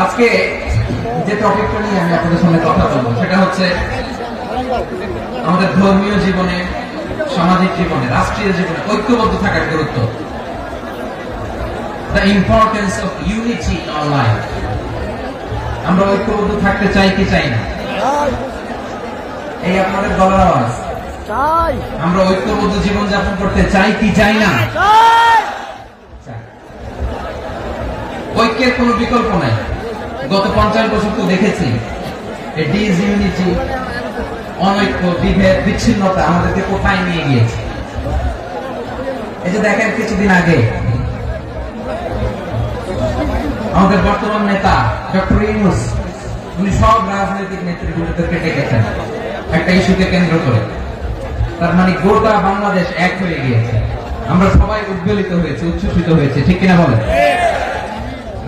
আজকে যে টপিকটা নিয়ে আমি আপনাদের সামনে কথা বলবো সেটা হচ্ছে আমাদের ধর্মীয় জীবনে, সামাজিক জীবনে, রাষ্ট্রীয় জীবনে ঐক্যবদ্ধ থাকার গুরুত্ব। The importance of unity in our life. আমরা ঐক্যবদ্ধ থাকতে চাই কি চাই না? এই আপনাদের গলার আওয়াজ। চাই। আমরা ঐক্যবদ্ধ জীবন যাপন করতে চাই কি চাই না? চাই। ঐক্যের কোনো বিকল্প নাই। গত 50 বছর তো দেখেছি ডিসইউনিটি, অনৈক্য, বিভেদ, বিচ্ছিন্নতা আমাদেরকে কোথায় নিয়ে গিয়েছে। এই যে দেখেন কিছুদিন আগে আমাদের বর্তমান নেতা ডক্টর ইউনূস, উনি সব রাজনৈতিক নেতৃবৃন্দদেরকে ডেকেছেন একটা ইস্যুকে কেন্দ্র করে। তার মানে গোটা বাংলাদেশ এক হয়ে গিয়েছে। আমরা সবাই উদ্বেলিত হয়েছে, উচ্ছ্বসিত হয়েছে, ঠিক কিনা বলেন?